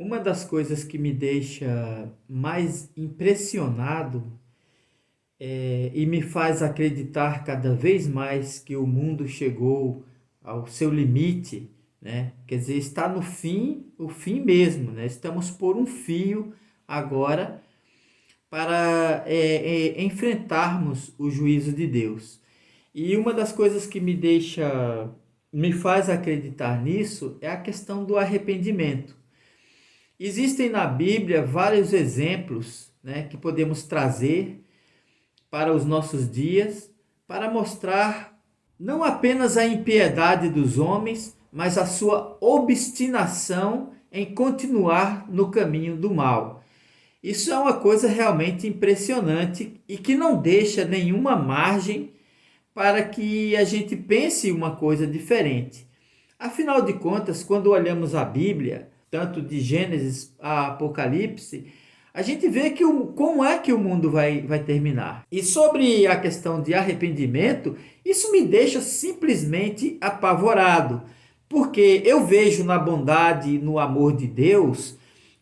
Uma das coisas que me deixa mais impressionado e me faz acreditar cada vez mais que o mundo chegou ao seu limite, né? Quer dizer, está no fim, o fim mesmo, né? Estamos por um fio agora para enfrentarmos o juízo de Deus. E uma das coisas que me faz acreditar nisso é a questão do arrependimento. Existem na Bíblia vários exemplos, né, que podemos trazer para os nossos dias, para mostrar não apenas a impiedade dos homens, mas a sua obstinação em continuar no caminho do mal. Isso é uma coisa realmente impressionante e que não deixa nenhuma margem para que a gente pense uma coisa diferente. Afinal de contas, quando olhamos a Bíblia, tanto de Gênesis a Apocalipse, a gente vê como é que o mundo vai terminar. E sobre a questão de arrependimento, isso me deixa simplesmente apavorado, porque eu vejo na bondade e no amor de Deus,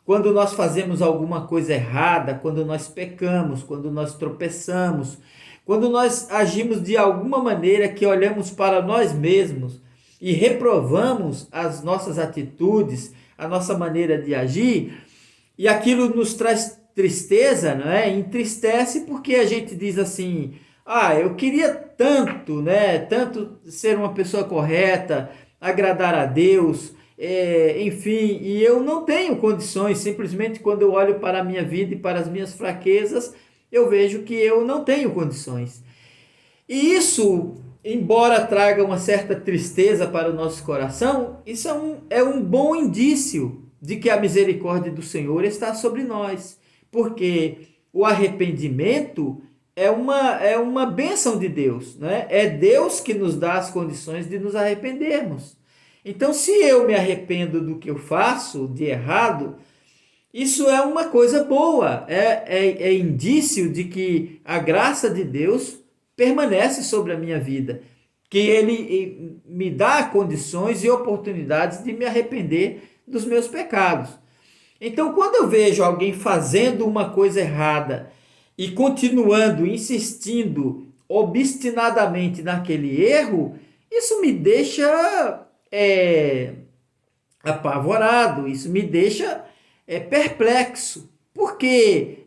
quando nós fazemos alguma coisa errada, quando nós pecamos, quando nós tropeçamos, quando nós agimos de alguma maneira que olhamos para nós mesmos e reprovamos as nossas atitudes, a nossa maneira de agir, e aquilo nos traz tristeza, não é? Entristece porque a gente diz assim: "Ah, eu queria tanto, né? Tanto ser uma pessoa correta, agradar a Deus, enfim, e eu não tenho condições. Simplesmente quando eu olho para a minha vida e para as minhas fraquezas, eu vejo que eu não tenho condições." E isso, embora traga uma certa tristeza para o nosso coração, isso é um bom indício de que a misericórdia do Senhor está sobre nós. Porque o arrependimento é uma bênção de Deus, né? É Deus que nos dá as condições de nos arrependermos. Então, se eu me arrependo do que eu faço de errado, isso é uma coisa boa, é indício de que a graça de Deus permanece sobre a minha vida, que Ele me dá condições e oportunidades de me arrepender dos meus pecados. Então, quando eu vejo alguém fazendo uma coisa errada e continuando, insistindo obstinadamente naquele erro, isso me deixa apavorado, isso me deixa perplexo. Porque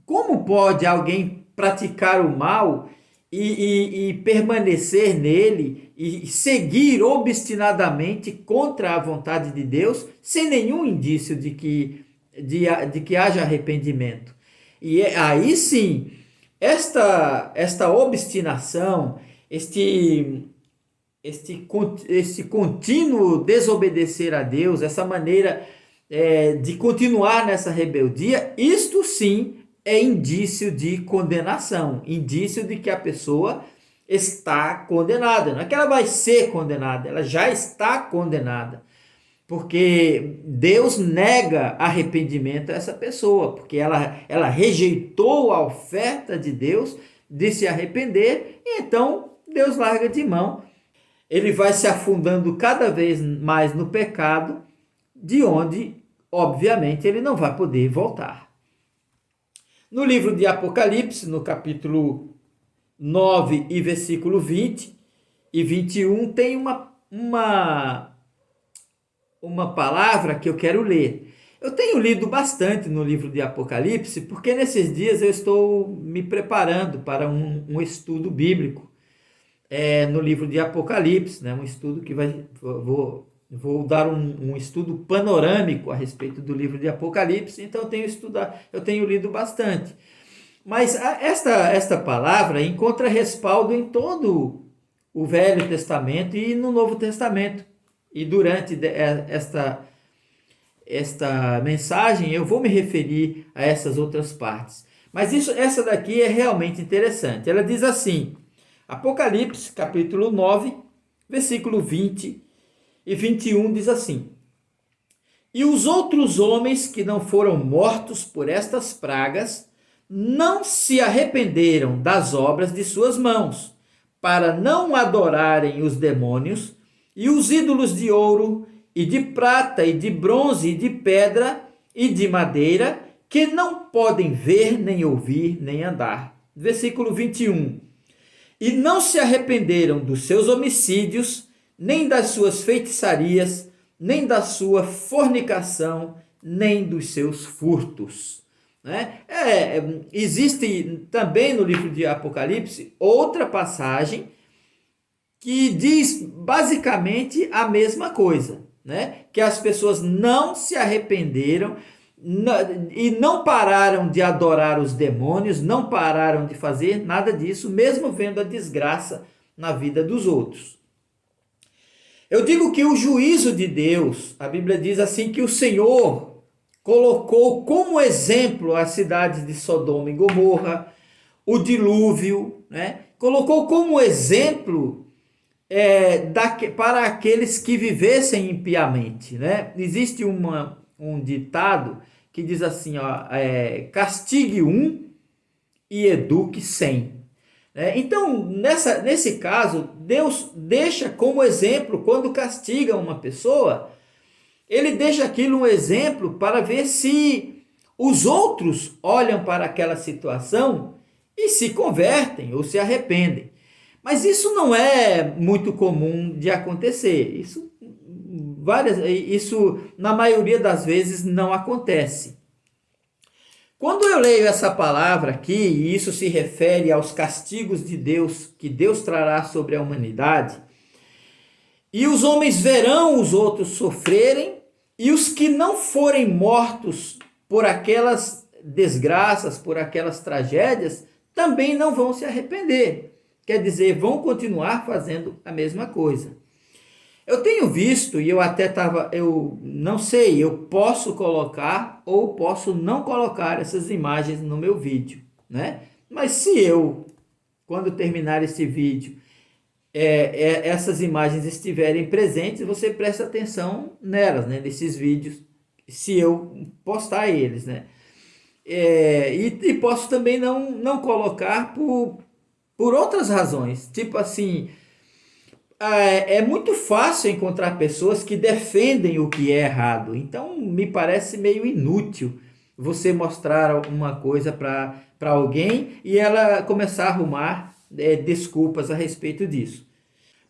como pode alguém praticar o mal e permanecer nele e seguir obstinadamente contra a vontade de Deus sem nenhum indício de que haja arrependimento? E aí sim, esta obstinação, este contínuo desobedecer a Deus, essa maneira de continuar nessa rebeldia, isto sim é indício de condenação, indício de que a pessoa está condenada. Não é que ela vai ser condenada, ela já está condenada. Porque Deus nega arrependimento a essa pessoa, porque ela rejeitou a oferta de Deus de se arrepender, e então Deus larga de mão. Ele vai se afundando cada vez mais no pecado, de onde, obviamente, ele não vai poder voltar. No livro de Apocalipse, no capítulo 9 e versículo 20 e 21, tem uma palavra que eu quero ler. Eu tenho lido bastante no livro de Apocalipse, porque nesses dias eu estou me preparando para um estudo bíblico no livro de Apocalipse, né? Um estudo que vou dar um estudo panorâmico a respeito do livro de Apocalipse, então eu tenho lido bastante. Mas esta palavra encontra respaldo em todo o Velho Testamento e no Novo Testamento. E durante esta mensagem eu vou me referir a essas outras partes. Mas essa daqui é realmente interessante. Ela diz assim, Apocalipse capítulo 9, versículo 20 e 21 diz assim: "E os outros homens que não foram mortos por estas pragas não se arrependeram das obras de suas mãos, para não adorarem os demônios e os ídolos de ouro e de prata e de bronze e de pedra e de madeira, que não podem ver, nem ouvir, nem andar. Versículo 21. E não se arrependeram dos seus homicídios, nem das suas feitiçarias, nem da sua fornicação, nem dos seus furtos. Né? Existe também no livro de Apocalipse outra passagem que diz basicamente a mesma coisa, né? Que as pessoas não se arrependeram e não pararam de adorar os demônios, não pararam de fazer nada disso, mesmo vendo a desgraça na vida dos outros. Eu digo que o juízo de Deus, a Bíblia diz assim que o Senhor colocou como exemplo as cidades de Sodoma e Gomorra, o dilúvio, né? Colocou como exemplo para aqueles que vivessem impiamente, né? Existe um ditado que diz assim, ó, castigue um e eduque 100. Então, nesse caso, Deus deixa como exemplo, quando castiga uma pessoa, ele deixa aquilo um exemplo para ver se os outros olham para aquela situação e se convertem ou se arrependem. Mas isso não é muito comum de acontecer. Isso na maioria das vezes não acontece. Quando eu leio essa palavra aqui, e isso se refere aos castigos de Deus, que Deus trará sobre a humanidade, e os homens verão os outros sofrerem, e os que não forem mortos por aquelas desgraças, por aquelas tragédias, também não vão se arrepender. Quer dizer, vão continuar fazendo a mesma coisa. Eu tenho visto, e eu não sei, eu posso colocar ou posso não colocar essas imagens no meu vídeo, né? Mas se eu, quando terminar esse vídeo, essas imagens estiverem presentes, você presta atenção nelas, né? Nesses vídeos, se eu postar eles, né? E posso também não colocar por outras razões, tipo assim, é muito fácil encontrar pessoas que defendem o que é errado, então me parece meio inútil você mostrar uma coisa para alguém e ela começar a arrumar desculpas a respeito disso.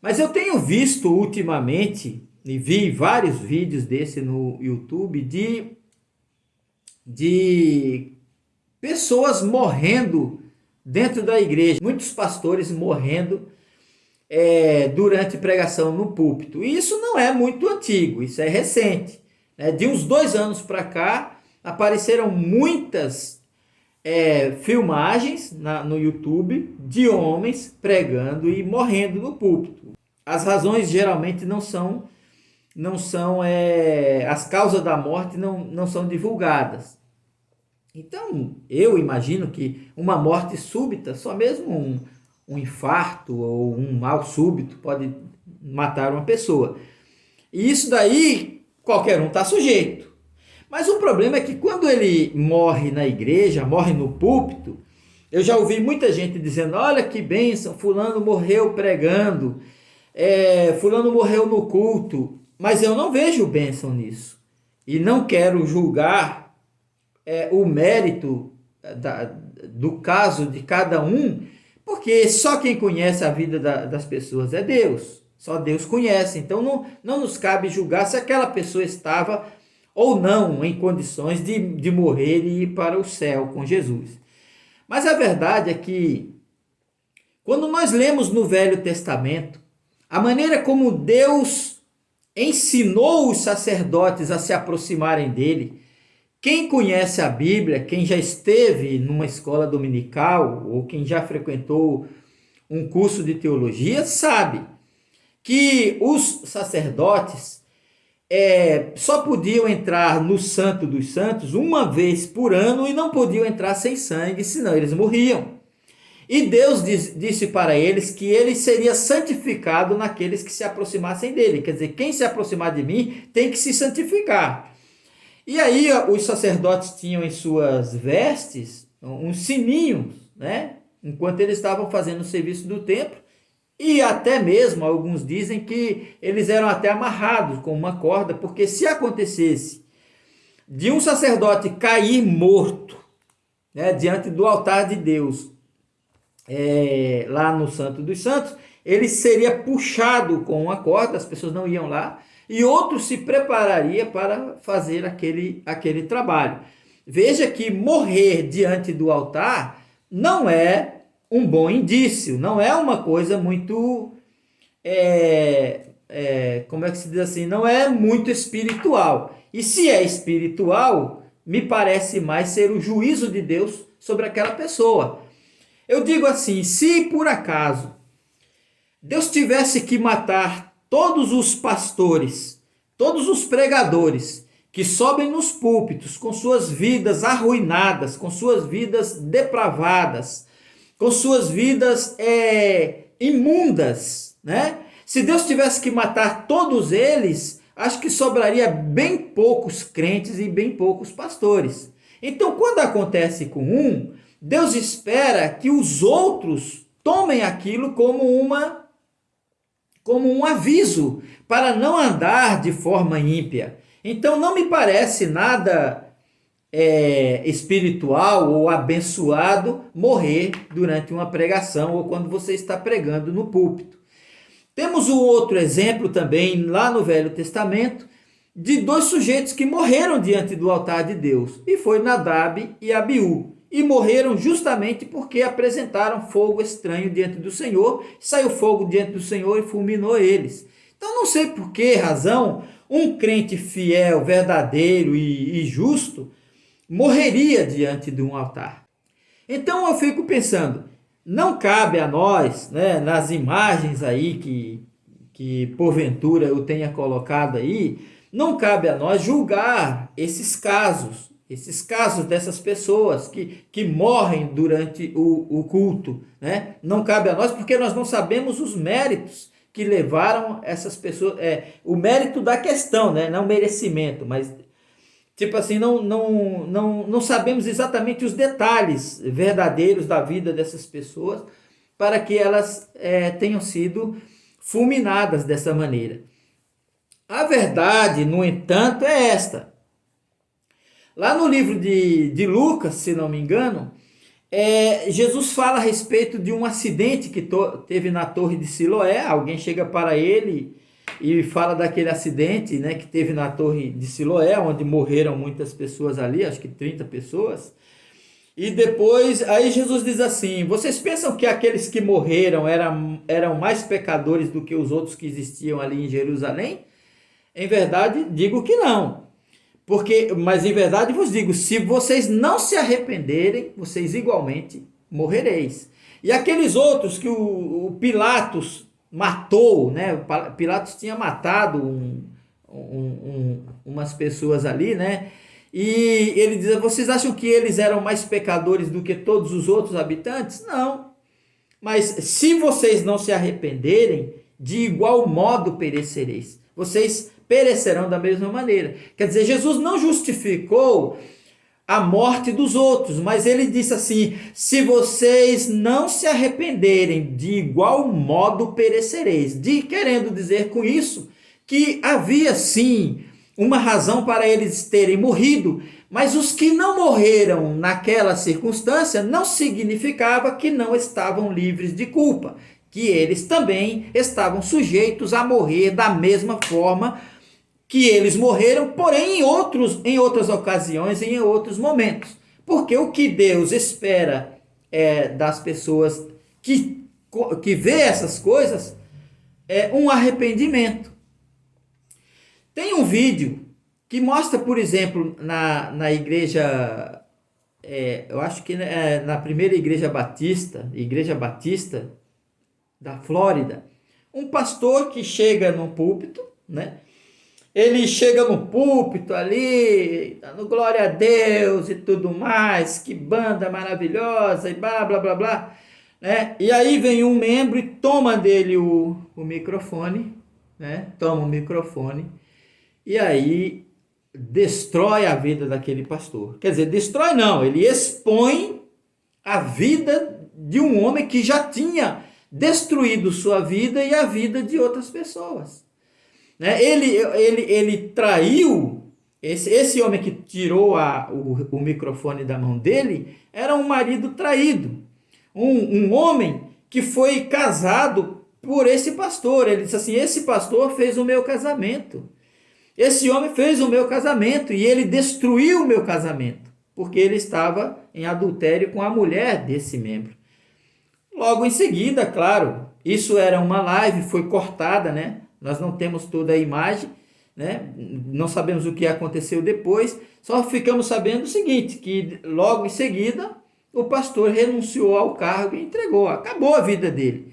Mas eu tenho visto ultimamente, e vi vários vídeos desse no YouTube, de pessoas morrendo dentro da igreja, muitos pastores morrendo durante pregação no púlpito. E isso não é muito antigo, isso é recente. Né? De uns 2 anos para cá, apareceram muitas filmagens no YouTube de homens pregando e morrendo no púlpito. As razões geralmente não são as causas da morte não são divulgadas. Então, eu imagino que uma morte súbita, só mesmo um infarto ou um mal súbito pode matar uma pessoa. E isso daí, qualquer um está sujeito. Mas o problema é que quando ele morre na igreja, morre no púlpito, eu já ouvi muita gente dizendo, olha que bênção, fulano morreu pregando, fulano morreu no culto, mas eu não vejo bênção nisso. E não quero julgar o mérito do caso de cada um, porque só quem conhece a vida das pessoas é Deus. Só Deus conhece. Então não nos cabe julgar se aquela pessoa estava ou não em condições de morrer e ir para o céu com Jesus. Mas a verdade é que quando nós lemos no Velho Testamento, a maneira como Deus ensinou os sacerdotes a se aproximarem dele, quem conhece a Bíblia, quem já esteve numa escola dominical ou quem já frequentou um curso de teologia, sabe que os sacerdotes só podiam entrar no Santo dos Santos uma vez por ano e não podiam entrar sem sangue, senão eles morriam. E Deus disse para eles que ele seria santificado naqueles que se aproximassem dele. Quer dizer, quem se aproximar de mim tem que se santificar. E aí os sacerdotes tinham em suas vestes uns sininhos, né? Enquanto eles estavam fazendo o serviço do templo. E até mesmo, alguns dizem que eles eram até amarrados com uma corda, porque se acontecesse de um sacerdote cair morto, né, diante do altar de Deus, lá no Santo dos Santos, ele seria puxado com uma corda, as pessoas não iam lá, e outro se prepararia para fazer aquele trabalho. Veja que morrer diante do altar não é um bom indício, não é uma coisa muito, como é que se diz assim, não é muito espiritual. E se é espiritual, me parece mais ser o juízo de Deus sobre aquela pessoa. Eu digo assim, se por acaso Deus tivesse que matar todos os pastores, todos os pregadores que sobem nos púlpitos com suas vidas arruinadas, com suas vidas depravadas, com suas vidas imundas, né? Se Deus tivesse que matar todos eles, acho que sobraria bem poucos crentes e bem poucos pastores. Então, quando acontece com um, Deus espera que os outros tomem aquilo como um aviso para não andar de forma ímpia. Então não me parece nada espiritual ou abençoado morrer durante uma pregação ou quando você está pregando no púlpito. Temos um outro exemplo também lá no Velho Testamento de dois sujeitos que morreram diante do altar de Deus, e foi Nadab e Abiú. E morreram justamente porque apresentaram fogo estranho diante do Senhor, saiu fogo diante do Senhor e fulminou eles. Então não sei por que razão um crente fiel, verdadeiro e justo morreria diante de um altar. Então eu fico pensando, não cabe a nós, né, nas imagens aí que porventura eu tenha colocado aí, não cabe a nós julgar esses casos dessas pessoas que morrem durante o culto, né? Não cabe a nós porque nós não sabemos os méritos que levaram essas pessoas, o mérito da questão, né? Não merecimento, mas tipo assim, não sabemos exatamente os detalhes verdadeiros da vida dessas pessoas para que elas tenham sido fulminadas dessa maneira. A verdade, no entanto, é esta. Lá no livro de Lucas, se não me engano, Jesus fala a respeito de um acidente que teve na Torre de Siloé. Alguém chega para ele e fala daquele acidente, né, que teve na Torre de Siloé, onde morreram muitas pessoas ali, acho que 30 pessoas. E depois, aí Jesus diz assim, vocês pensam que aqueles que morreram eram mais pecadores do que os outros que existiam ali em Jerusalém? Em verdade, digo que não. Mas em verdade vos digo, se vocês não se arrependerem, vocês igualmente morrereis. E aqueles outros que o Pilatos matou, né? Pilatos tinha matado umas pessoas ali, né? E ele diz, vocês acham que eles eram mais pecadores do que todos os outros habitantes? Não. Mas se vocês não se arrependerem, de igual modo perecereis. Vocês perecerão da mesma maneira. Quer dizer, Jesus não justificou a morte dos outros, mas ele disse assim, se vocês não se arrependerem, de igual modo perecereis. Querendo dizer com isso que havia sim uma razão para eles terem morrido, mas os que não morreram naquela circunstância não significava que não estavam livres de culpa, que eles também estavam sujeitos a morrer da mesma forma que eles morreram, porém em outras ocasiões e em outros momentos. Porque o que Deus espera das pessoas que vê essas coisas é um arrependimento. Tem um vídeo que mostra, por exemplo, na igreja, eu acho que na primeira igreja batista da Flórida, um pastor que chega no púlpito, né? Ele chega no púlpito ali, dando glória a Deus e tudo mais, que banda maravilhosa e blá, blá, blá, blá, né? E aí vem um membro e toma dele o microfone, né? Toma o microfone e aí destrói a vida daquele pastor. Quer dizer, destrói não, ele expõe a vida de um homem que já tinha destruído sua vida e a vida de outras pessoas. Ele traiu Esse homem que tirou o microfone da mão dele era um marido traído. Um homem que foi casado por esse pastor. Ele disse assim: esse pastor fez o meu casamento. Esse homem fez o meu casamento e ele destruiu o meu casamento, porque ele estava em adultério com a mulher desse membro. Logo em seguida, claro, isso era uma live, foi cortada, né? Nós não temos toda a imagem, né? Não sabemos o que aconteceu depois, só ficamos sabendo o seguinte, que logo em seguida o pastor renunciou ao cargo e entregou, acabou a vida dele,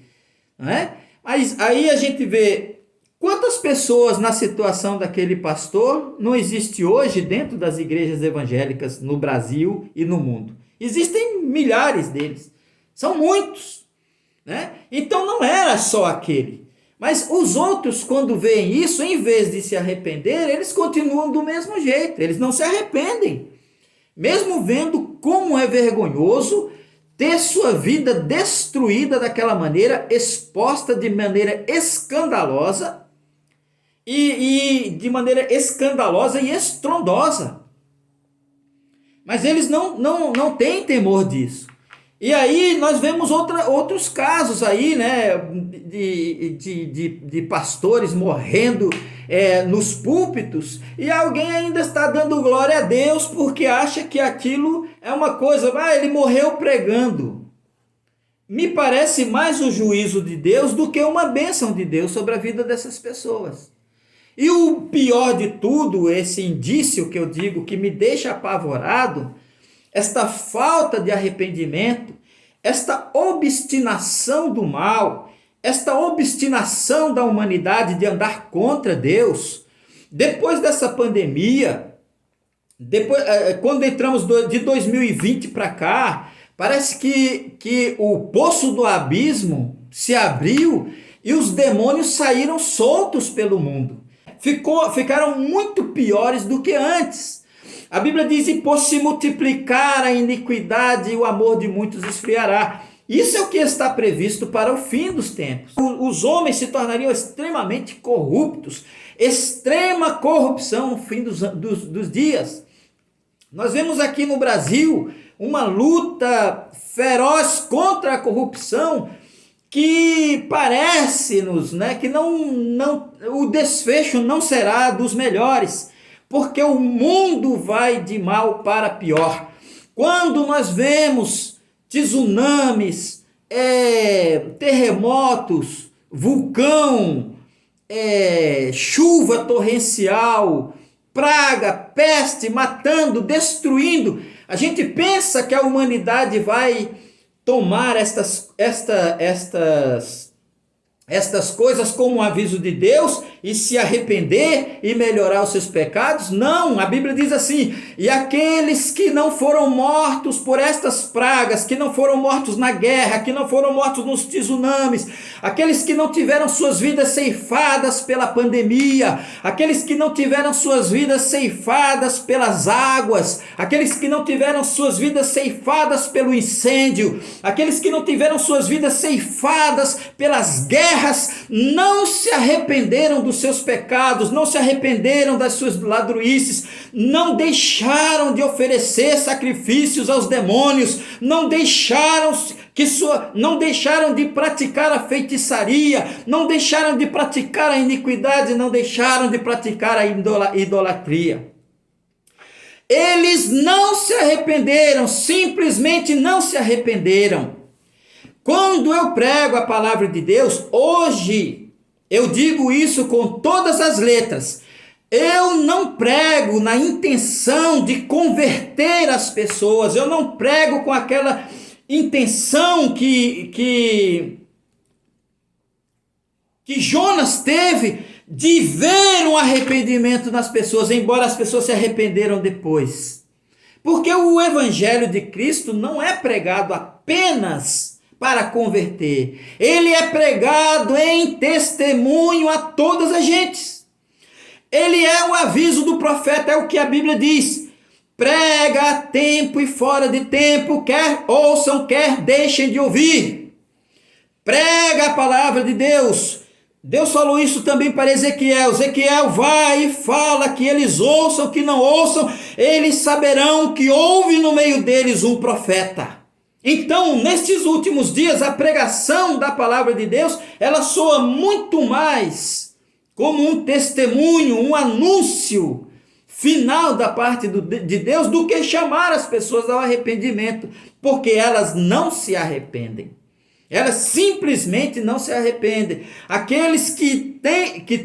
né? Mas aí a gente vê quantas pessoas na situação daquele pastor não existe hoje dentro das igrejas evangélicas no Brasil e no mundo. Existem milhares deles, são muitos, né? Então não era só aquele. Mas os outros, quando veem isso, em vez de se arrepender, eles continuam do mesmo jeito, eles não se arrependem. Mesmo vendo como é vergonhoso ter sua vida destruída daquela maneira, exposta de maneira escandalosa e de maneira escandalosa e estrondosa. Mas eles não têm temor disso. E aí nós vemos outros casos aí, né, de pastores morrendo nos púlpitos, e alguém ainda está dando glória a Deus porque acha que aquilo é uma coisa, ele morreu pregando. Me parece mais o juízo de Deus do que uma bênção de Deus sobre a vida dessas pessoas. E o pior de tudo, esse indício que eu digo que me deixa apavorado, esta falta de arrependimento, esta obstinação do mal, esta obstinação da humanidade de andar contra Deus, depois dessa pandemia, quando entramos de 2020 para cá, parece que o poço do abismo se abriu e os demônios saíram soltos pelo mundo. Ficaram muito piores do que antes. A Bíblia diz: e por se multiplicar a iniquidade, o amor de muitos esfriará. Isso é o que está previsto para o fim dos tempos. Os homens se tornariam extremamente corruptos, extrema corrupção no fim dos dias. Nós vemos aqui no Brasil uma luta feroz contra a corrupção, que parece-nos, né, que o desfecho não será dos melhores, porque o mundo vai de mal para pior. Quando nós vemos tsunamis, terremotos, vulcão, chuva torrencial, praga, peste, matando, destruindo, a gente pensa que a humanidade vai tomar estas coisas como um aviso de Deus e se arrepender e melhorar os seus pecados? Não, a Bíblia diz assim: e aqueles que não foram mortos por estas pragas, que não foram mortos na guerra, que não foram mortos nos tsunamis, aqueles que não tiveram suas vidas ceifadas pela pandemia, aqueles que não tiveram suas vidas ceifadas pelas águas, aqueles que não tiveram suas vidas ceifadas pelo incêndio, aqueles que não tiveram suas vidas ceifadas pelas guerras, não se arrependeram dos seus pecados, não se arrependeram das suas ladruices, não deixaram de oferecer sacrifícios aos demônios, não deixaram de praticar a feitiçaria, não deixaram de praticar a iniquidade, não deixaram de praticar a idolatria. Eles não se arrependeram, simplesmente não se arrependeram. Quando eu prego a palavra de Deus, hoje, eu digo isso com todas as letras, eu não prego na intenção de converter as pessoas, eu não prego com aquela intenção que Jonas teve de ver um arrependimento nas pessoas, embora as pessoas se arrependeram depois. Porque o evangelho de Cristo não é pregado apenas para converter, ele é pregado em testemunho a todas as gentes. Ele é o aviso do profeta, é o que a Bíblia diz: prega a tempo e fora de tempo, quer ouçam, quer deixem de ouvir. Prega a palavra de Deus, Deus falou isso também para Ezequiel. Ezequiel vai e fala que eles ouçam, que não ouçam, eles saberão que houve no meio deles um profeta. Então, nestes últimos dias, a pregação da palavra de Deus, ela soa muito mais como um testemunho, um anúncio final da parte de Deus do que chamar as pessoas ao arrependimento, porque elas não se arrependem. Elas simplesmente não se arrependem. Aqueles que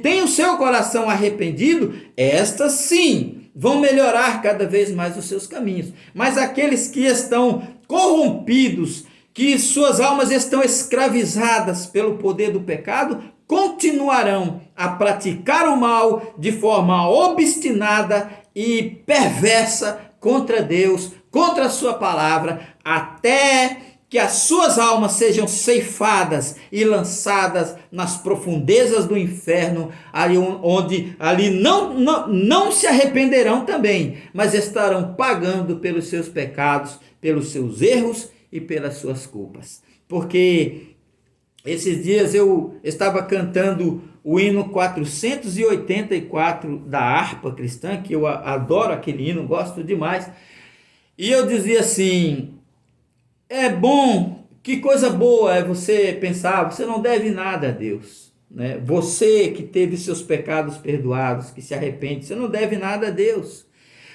têm o seu coração arrependido, estas sim vão melhorar cada vez mais os seus caminhos. Mas aqueles que estão corrompidos, que suas almas estão escravizadas pelo poder do pecado, continuarão a praticar o mal de forma obstinada e perversa contra Deus, contra a sua palavra, até que as suas almas sejam ceifadas e lançadas nas profundezas do inferno, onde não se arrependerão também, mas estarão pagando pelos seus pecados, pelos seus erros e pelas suas culpas. Porque esses dias eu estava cantando o hino 484 da harpa cristã, que eu adoro aquele hino, gosto demais, e eu dizia assim: é bom, que coisa boa é você pensar, você não deve nada a Deus, né? Você que teve seus pecados perdoados, que se arrepende, você não deve nada a Deus.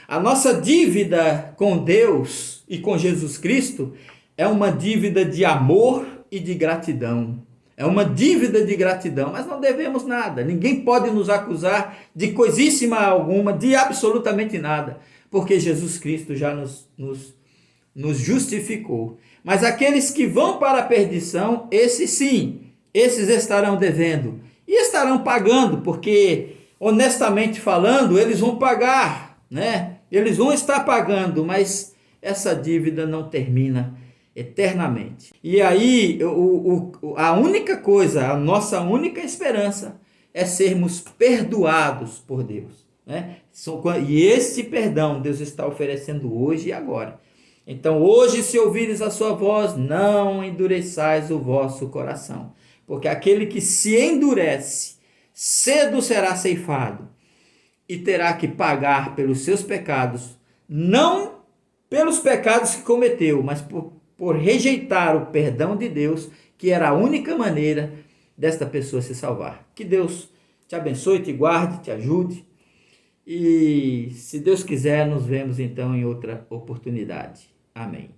A nossa dívida com Deus e com Jesus Cristo é uma dívida de amor e de gratidão. É uma dívida de gratidão, mas não devemos nada. Ninguém pode nos acusar de coisíssima alguma, de absolutamente nada, porque Jesus Cristo já nos justificou. Mas aqueles que vão para a perdição, esses sim, esses estarão devendo e estarão pagando, porque honestamente falando, eles vão pagar, né? Eles vão estar pagando, mas essa dívida não termina eternamente. E aí, a única coisa, a nossa única esperança é sermos perdoados por Deus, né? E esse perdão Deus está oferecendo hoje e agora. Então, hoje, se ouvires a sua voz, não endureçais o vosso coração, porque aquele que se endurece, cedo será ceifado e terá que pagar pelos seus pecados, não pelos pecados que cometeu, mas por rejeitar o perdão de Deus, que era a única maneira desta pessoa se salvar. Que Deus te abençoe, te guarde, te ajude. E se Deus quiser, nos vemos então em outra oportunidade. Amém.